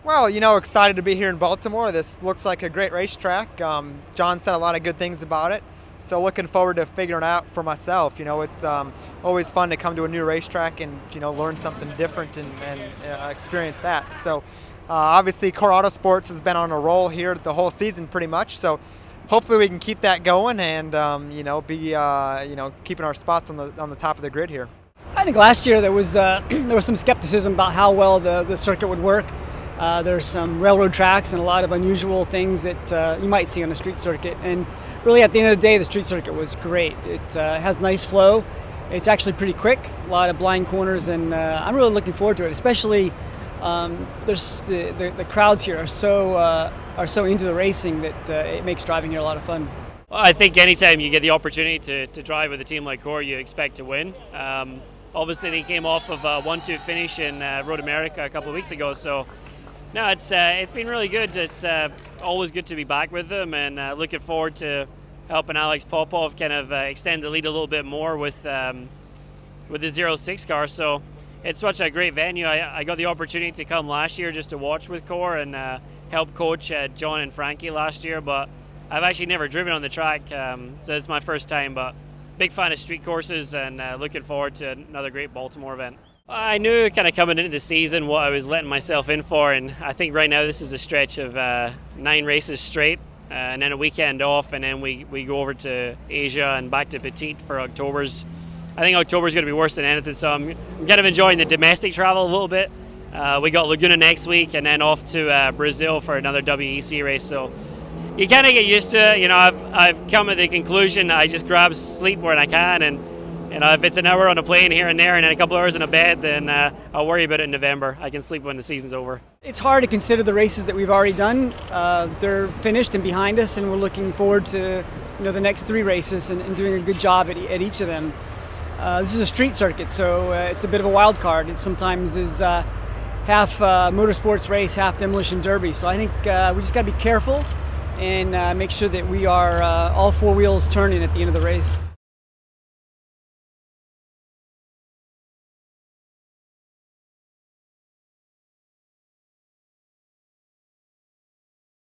Well, excited to be here in Baltimore. This looks like a great racetrack. John said a lot of good things about it. So looking forward to figuring it out for myself. It's always fun to come to a new racetrack and, learn something different and experience that. So obviously Core Autosports has been on a roll here the whole season pretty much. So hopefully we can keep that going and, be, keeping our spots on the top of the grid here. I think last year there was some skepticism about how well the circuit would work. There's some railroad tracks and a lot of unusual things that you might see on a street circuit. And really at the end of the day, the street circuit was great. It has nice flow. It's actually pretty quick, a lot of blind corners, and I'm really looking forward to it, especially there's the crowds here are so into the racing that it makes driving here a lot of fun. Well, I think anytime you get the opportunity to drive with a team like Core, you expect to win. Obviously, they came off of a 1-2 finish in Road America a couple of weeks ago, so no, it's been really good. It's always good to be back with them, and looking forward to helping Alex Popov kind of extend the lead a little bit more with the 06 car. So it's such a great venue. I got the opportunity to come last year just to watch with Core and help coach John and Frankie last year, but I've actually never driven on the track, so it's my first time. But big fan of street courses and looking forward to another great Baltimore event. I knew kind of coming into the season what I was letting myself in for, and I think right now this is a stretch of 9 races straight and then a weekend off, and then we go over to Asia and back to Petite for October's. I think October's going to be worse than anything, so I'm kind of enjoying the domestic travel a little bit. We got Laguna next week and then off to Brazil for another WEC race, so you kind of get used to it. I've come to the conclusion I just grab sleep when I can, and if it's an hour on a plane here and there and then a couple hours in a bed, then I'll worry about it in November. I can sleep when the season's over. It's hard to consider the races that we've already done. They're finished and behind us, and we're looking forward to the next 3 races and doing a good job at each of them. This is a street circuit, so it's a bit of a wild card. It sometimes is half motorsports race, half demolition derby. So I think we just got to be careful and make sure that we are all 4 wheels turning at the end of the race.